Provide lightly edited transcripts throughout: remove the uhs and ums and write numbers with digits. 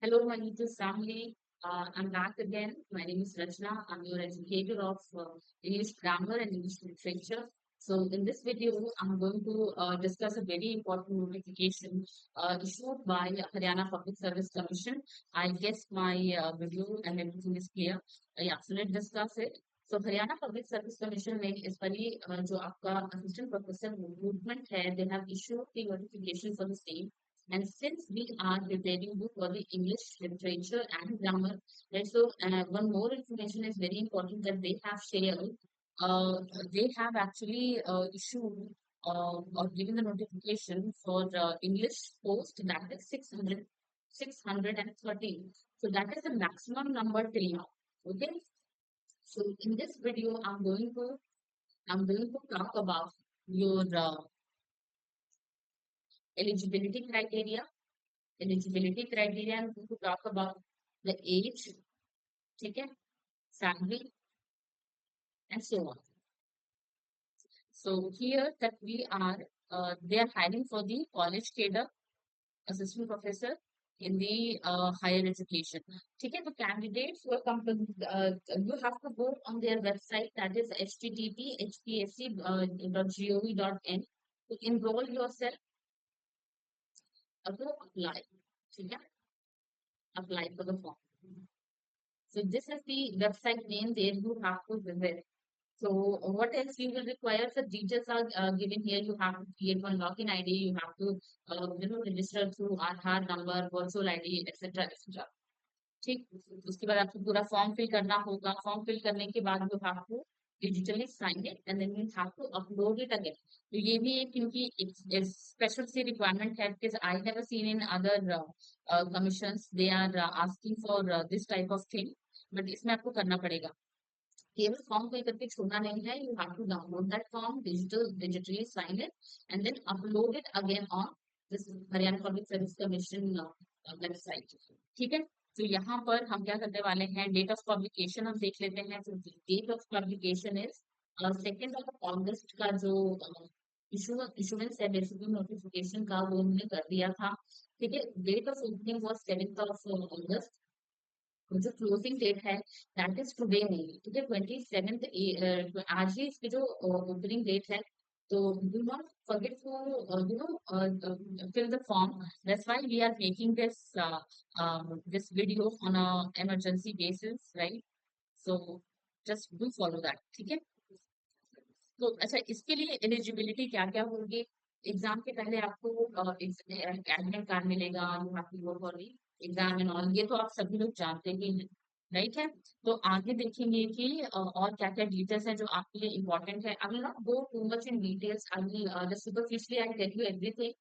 Hello, my YouTube family. I'm back again. My name is Rachna. I'm your educator of English grammar and English literature. So, in this video, I'm going to discuss a very important notification issued by Haryana Public Service Commission. I guess my video and everything is clear. Yeah, so let's discuss it. So, Haryana Public Service Commission ने इस बारी जो आपका assistant professor recruitment है, they have issued the notification for the same. And since we are preparing you for the English literature and grammar, right? So one more information is very important that they have shared. Uh, they have actually issued or given the notification for English post that is 613. So that is the maximum number till now. Okay. So in this video, I'm going to talk about your eligibility criteria. Eligibility criteria I'm going to talk about the age, ठीक है, salary, and so on. So here that we are, they are hiring for the college cadre, assistant professor in the higher education. ठीक है, तो candidates who are you have to go on their website that is http://hpsc.gov.in to enroll yourself to apply. ठीक है, apply for the form. So this is the website name there you have to visit. So what else you will require? So details are given here. You have to create one login ID. You have to register through Aadhaar number, virtual ID, etc. etc. ठीक, उसके बाद आपको पूरा form fill करना होगा. Form fill करने के बाद you have to digitally sign it and then you have to upload it again. तो ये भी एक इनकी स्पेशल सी रिक्वायरमेंट है because I never seen in other commissions they are asking for this type of thing. But इसमें आपको करना पड़ेगा. केवल फॉर्म फिल करके छोड़ना नहीं है. You have to download that form, digitally sign it and then upload it again on this Haryana public service commission website. ठीक है, तो यहाँ पर हम क्या करने वाले हैं, डेट ऑफ पब्लिकेशन हम देख लेते हैं. तो डेट ऑफ पब्लिकेशन इज 2 अगस्त का जो इशुएंस है बेसिकली नोटिफिकेशन का वो हमने कर दिया था. ठीक है, डेट ऑफ ओपनिंग वॉज 7 अगस्त. जो क्लोजिंग डेट है दैट इज टुडे नहीं. ठीक है, 27th आज ही इसकी जो ओपनिंग डेट है. तो do not forget to fill the form. That's why we are making this video on a emergency basis, right? So just do follow that. ठीक है, तो अच्छा इसके लिए एलिजिबिलिटी क्या क्या होगी. एग्जाम के पहले आपको एडमिट कार्ड मिलेगा. You have to go for the exam and all. ये तो आप सभी लोग जानते ही हैं, राइट है. तो आगे देखेंगे कि और क्या क्या डिटेल्स हैं जो आपके लिए इम्पोर्टेंट है. I will not go too much in details. I will just superficially I tell you everything.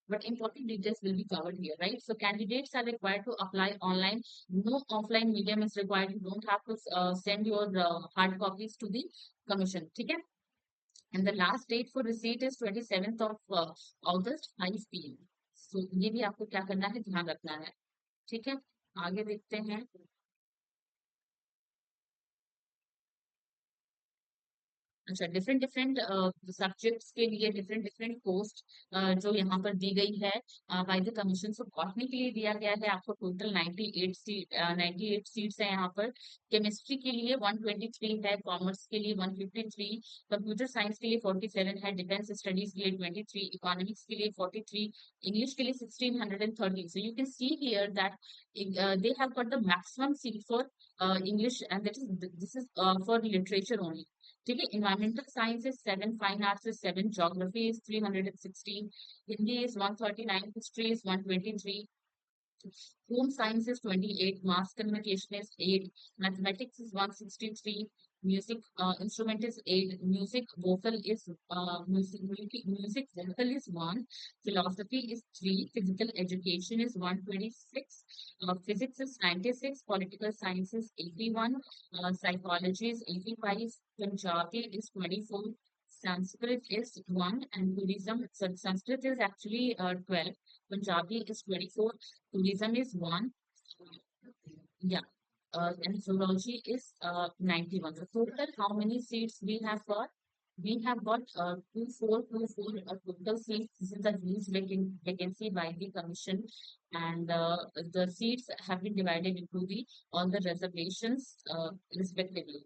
But important details will be covered here, right? So candidates are required to apply online. No offline medium is required. You don't have to send your hard copies to the commission. ठीक है, and the last date for receipt is 27th of August 5 p.m. So ये भी आपको क्या करना है, ध्यान रखना है. ठीक है, आगे देखते हैं. अच्छा, डिफरेंट डिफरेंट सब्जेक्ट्स के लिए डिफरेंट डिफरेंट पोस्ट जो यहाँ पर दी गई है by the commission. So botany के लिए दिया गया है आपको टोटल 98 सीट्स है यहाँ पर. केमिस्ट्री के लिए 123 है, कॉमर्स के लिए 153, कंप्यूटर साइंस के लिए 47 है, डिफेंस स्टडीज के लिए 23, इकोनॉमिक्स के लिए 43, इंग्लिश के लिए 1630. So you can see here that they have got the maximum seat for English and that is this is for literature only. ठीक है, environmental science is 7, fine arts is 7, geography is 316, Hindi is 139, history is 123, home science is 28, mass communication is 8, mathematics is 163, music instrument is 8, music vocal is 1, philosophy is 3, physical education is 126, physics is 96, political science is 81, psychology is 85, Punjabi is 24, Sanskrit is 1, and tourism, so Sanskrit is actually 12, Punjabi is 24, tourism is 1. Yeah. And zoology is 91. So total, how many seats we have got? we have got 2424 total seats. This is a huge vacancy by the commission, and the seats have been divided into the all the reservations respectively.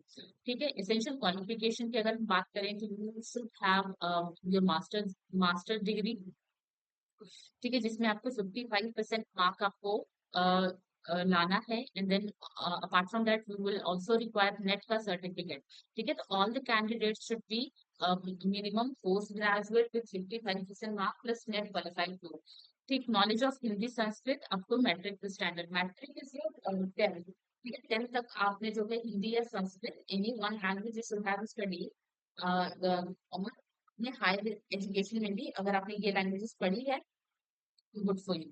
ठीक है, essential qualification की अगर हम बात करें तो you should have your master degree, ठीक है, जिसमें आपको 55% मार्क आपको लाना है, and then apart from that we will also require NET का सर्टिफिकेट, ठीक है। तो all the candidates should be minimum post graduate with 55% mark plus NET qualified too, ठीक। Knowledge of Hindi Sanskrit up to matric standard, matric is your 10, ठीक है, 10 तक आपने जो है हिंदी या Sanskrit any one language you should have study अपने हायर एजुकेशन में भी अगर आपने ये लैंग्वेजेस पढ़ी है, गुड फॉर यू,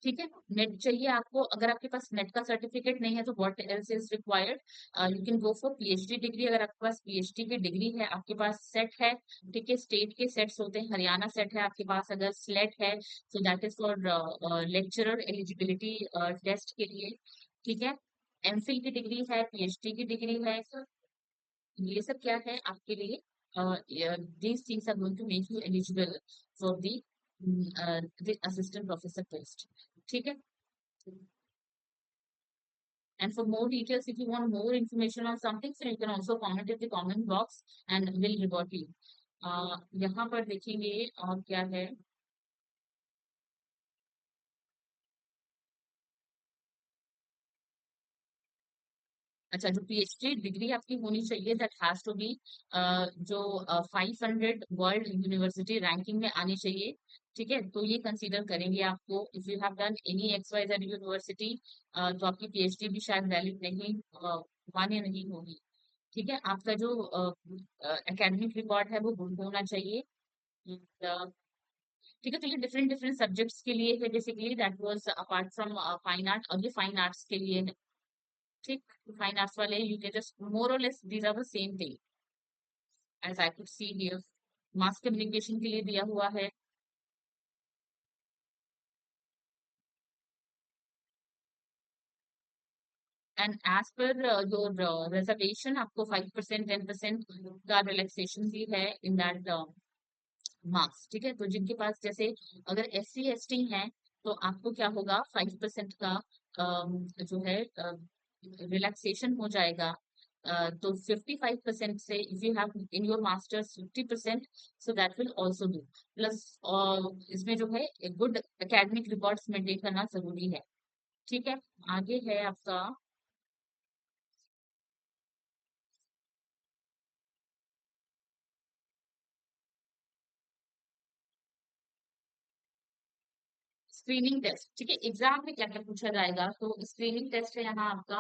ठीक है। नेट चाहिए आपको, अगर आपके पास नेट का सर्टिफिकेट नहीं है तो what else is required, you can go for PhD degree. अगर आपके पास पीएचडी की डिग्री है, आपके पास सेट है, ठीक है, स्टेट के सेट्स होते हैं, हरियाणा सेट है आपके पास, अगर स्लेट है so that is for lecturer eligibility test के लिए, ठीक है। एमफिल की डिग्री है, पीएचडी की डिग्री है, ये सब क्या है आपके लिए, these things are going to make you eligible for the assistant professor post, ठीक है। And for more details, if you want more information on something, so you can also comment in the comment box and we'll revert you. यहाँ पर देखेंगे और क्या है, अच्छा, जो पीएचडी डिग्री आपकी होनी चाहिए दैट हैज टू बी जो 500 वर्ल्ड यूनिवर्सिटी रैंकिंग में आनी चाहिए, ठीक है। तो ये कंसीडर करेंगे आपको, if you have done any X Y Z university तो आपकी पीएचडी भी शायद वैलिड नहीं मान्य नहीं होगी, ठीक है। आपका जो एकेडमिक रिकॉर्ड है वो गुड होना चाहिए, ठीक है। तो ये डिफरेंट डिफरेंट सब्जेक्ट्स के लिए है, basically that was apart from fine art, और ये फाइन आर्ट्स के लिए है, ठीक। फाइन आर्ट्स वाले यू कैन जस्ट मोर और less these are the same thing as I could see here, mass communication के लिए दिया हुआ है, and as per your reservation आपको 5%, 10% का रिलैक्सेशन भी है इन दैट मार्क्स, ठीक है। तो जिनके पास जैसे अगर एस सी एस टी है तो आपको क्या होगा, 5% का जो है रिलैक्सेशन हो जाएगा, तो 55% से if you have in your masters 50%, so that will also do, plus इसमें जो है गुड एकेडमिक रिकॉर्ड्स मेंटेन करना जरूरी है, ठीक है। आगे है आपका स्क्रीनिंग टेस्ट, ठीक है। एग्जाम में क्या क्या पूछा जाएगा, तो स्क्रीनिंग टेस्ट है यहाँ आपका,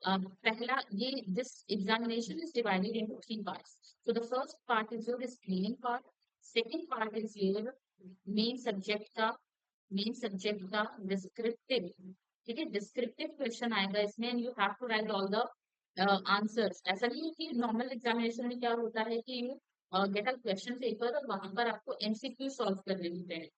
पहला ये this examination is divided into 3 parts, so the first part is your screening part, second part is your main subject का मेन सब्जेक्ट का डिस्क्रिप्टिव, ठीक है, डिस्क्रिप्टिव क्वेश्चन आएगा इसमें, and you have to write all the answers. ऐसा नहीं है कि नॉर्मल एग्जामिनेशन में क्या होता है कि you get a question paper और वहां पर आपको एमसीक्यू सॉल्व करने होते हैं,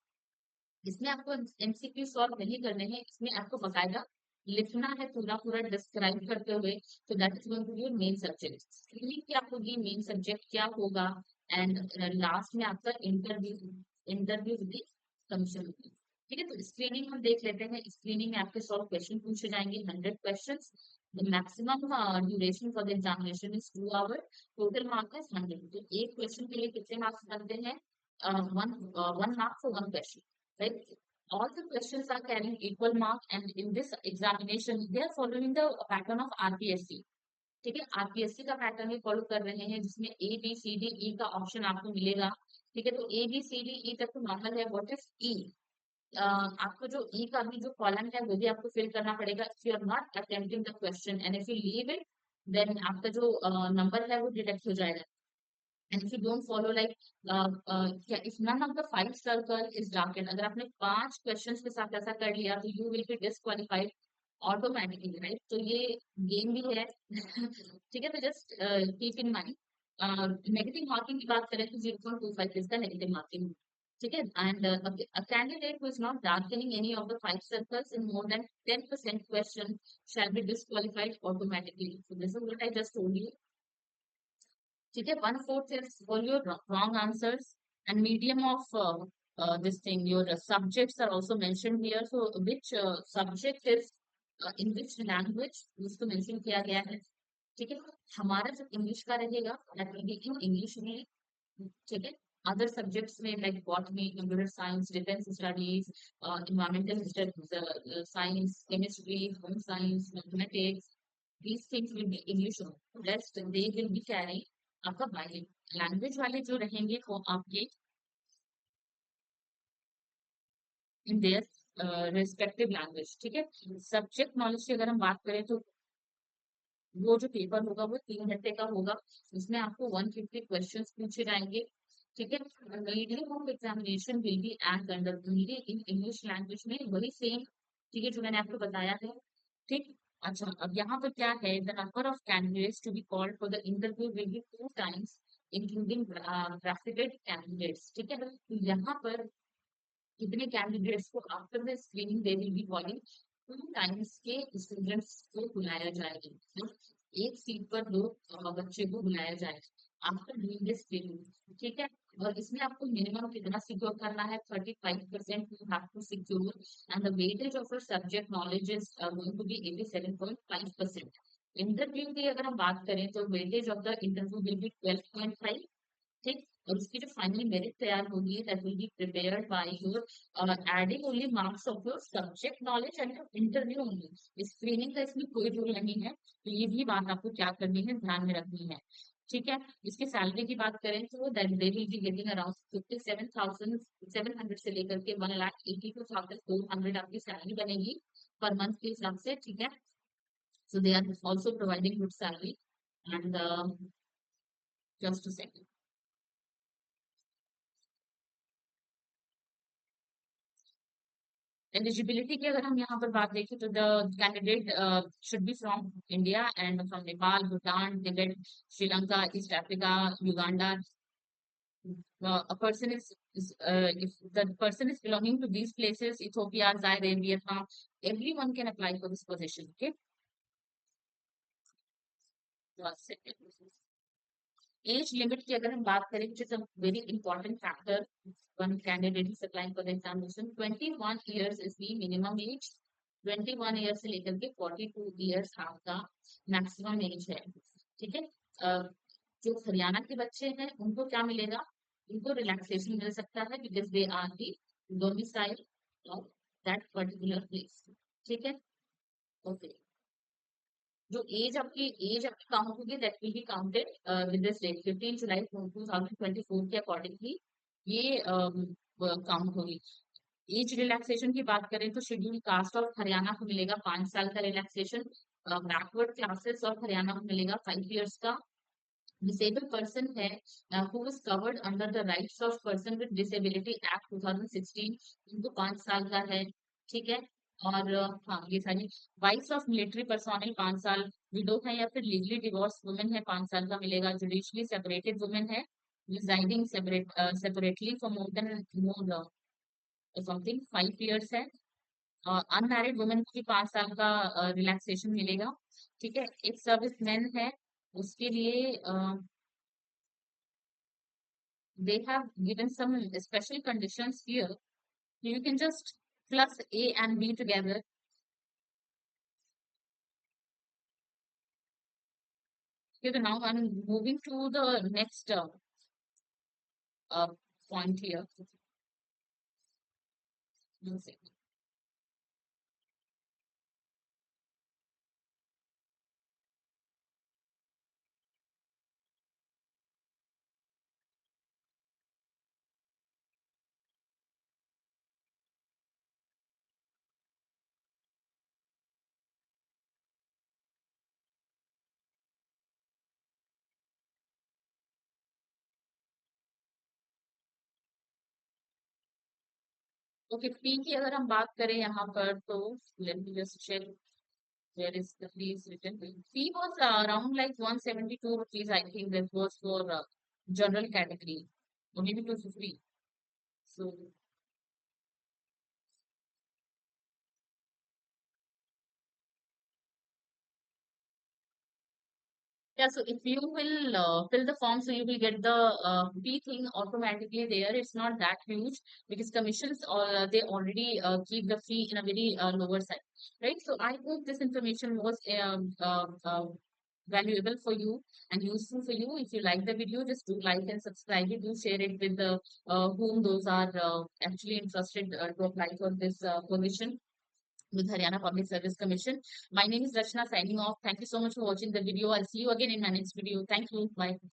इसमें आपको एमसीक्यू सॉल्व नहीं करने हैं, इसमें आपको बकायदा लिखना है पूरा पूरा डिस्क्राइब करते हुए, तो that is going to be main subject. Screening क्या होगी, मेन सब्जेक्ट क्या होगा, एंड लास्ट में आपका इंटरव्यू, इंटरव्यू विद कमीशन होगी, ठीक है। तो स्क्रीनिंग हम देख लेते हैं, स्क्रीनिंग में आपके 100 क्वेश्चन पूछे जाएंगे, 100 question, the maximum duration for the examination is 2 hour, total mark is 100, तो एक क्वेश्चन के लिए कितने मार्क्स बनते हैं, one one mark for one question, right? All the questions are carrying equal mark, and in this examination they are following the pattern of RPSC, ठीक है। RPSC का पैटर्न ही फॉलो कर रहे हैं, जिसमें A B C D E का option आपको मिलेगा, ठीक है। तो A B C D E तक तो नॉर्मल है, व्हाट इज ई, आपको जो ई का भी जो कॉलम है वो भी आपको फिल करना पड़ेगा, if you are not attempting the question, and if you leave it then आपका जो नंबर है वो डिडक्ट हो जाएगा, and if you don't follow like if none of the 5 circle is darkened, अगर आपने 5 क्वेश्चंस के साथ ऐसा कर लिया तो you will be disqualified automatically, right? तो ये गेम भी है ठीक है। तो just keep in mind, negative marking की बात करें तो 0.25 इज द नेगेटिव मार्किंग, ठीक है। And a candidate who is not darkening any of the 5 circles in more than 10% question shall be disqualified automatically, so this is what I just told you, ठीक है, 1/4 is all your wrong answers. And medium of this thing, your subjects are also mentioned here. So which subject is in which language इसको mention किया गया है. ठीक है, हमारा जो इंग्लिश का रहेगा that will be in English में. ठीक है, other subjects में like botany, computer science, defense studies, environmental studies, science, chemistry, home science, mathematics, these things will be English only. Rest they will be carrying आपका बायलिंग language वाले जो रहेंगे वो आपके इन देयर रिस्पेक्टिव लैंग्वेज. ठीक है, subject knowledge की अगर हम बात करें तो वो जो पेपर होगा वो 3 घंटे का होगा. उसमें आपको 150 क्वेश्चंस पूछे जाएंगे. ठीक है, medium of examination will be and conduct in English language में वही सेम. ठीक है, जो मैंने आपको बताया है. ठीक. अच्छा, अब यहाँ पर क्या है, the number of candidates to be called for the interview will be 2 times including bracketed candidates. ठीक है, तो यहाँ पर कितने कैंडिडेट्स को after the screening they will be calling 2 times के स्टूडेंट्स को बुलाया जाएगा. तो एक सीट पर 2 बच्चे को बुलाया जाएगा आफ्टर डूइंग दिस स्क्रीनिंग. ठीक है, और इसमें आपको मिनिमम कितना सिक्योर करना है, 35% you have to secure. And the weightage of your subject knowledge is going to be 87.5%. Interview की अगर हम बात करें तो weightage of the interview will be 12.5. ठीक, और उसकी जो फाइनल मेरिट तैयार होगी that will be prepared by your adding only marks of your subject knowledge and interview only. Screening का इसमें कोई रूल नहीं है, तो ये भी बात आपको क्या करनी है, ध्यान में रखनी है. ठीक है, इसकी सैलरी की बात करें तो that they will be getting around 57,700 से लेकर के 1,82,400 आपकी सैलरी बनेगी पर मंथ के हिसाब से. ठीक है, so they are also providing good salary. And just a second. Eligibility की अगर हम यहाँ पर बात देखें तो the candidate should be from India and from Nepal, Bhutan, Tibet, Sri Lanka, East Africa, Uganda. A person is if the person is belonging to these places, Ethiopia, Zaire, Vietnam, everyone can apply for this position. Okay, one second. Age limit की अगर हम बात करें, which is a very important factor when candidate is applying for the examination, 21 years is the minimum age. 21 year से लेकर के 42 years आपका maximum age है. ठीक है, जो हरियाणा के बच्चे हैं उनको क्या मिलेगा, उनको रिलैक्सेशन मिल सकता है because they are the domicile of that particular place. ठीक है, ओके. जो एज आपकी काउंट होगी that will be counted with this date 15 July 2024 के अकॉर्डिंगली ये काउंट होगी. एज रिलैक्सेशन की बात करें तो शेड्यूल कास्ट ऑफ हरियाणा को मिलेगा 5 साल का relaxation. Backward classes of Haryana को मिलेगा 5 इयर्स का. डिसेबल पर्सन है who is covered under the rights of person with disability act 2016, उनको 5 साल का है. ठीक है, और हाँ ये सारी. वाइफ्स ऑफ मिलिट्री पर्सोनल 5 साल, विडो है या फिर लीगली डिवोर्स वुमेन है 5 साल का मिलेगा. जुडिशली सेपरेटेड वुमेन है residing separately for more something 5 years है. अनमैरिड वुमेन को भी 5 साल का रिलैक्सेशन मिलेगा. ठीक है, एक सर्विस मैन है उसके लिए they have given some special conditions here. You can just plus A and B together. Okay, now I'm moving to the next uh, point here. One second. Okay, P की अगर हम बात करें यहाँ पर तो let me just check where is the fees written. Fee was around like 172 rupees. I think that was for general category or maybe 250. So Yeah, so if you will fill the form, so you will get the fee thing automatically there. It's not that huge because commissions they already keep the fee in a very lower side, right? So I hope this information was valuable for you and useful for you. If you like the video, just do like and subscribe it. Do share it with the whom those are actually interested to apply for this position with Haryana Public Service Commission. My name is Rachna signing off. Thank you so much for watching the video. I'll see you again in my next video. Thank you. Bye.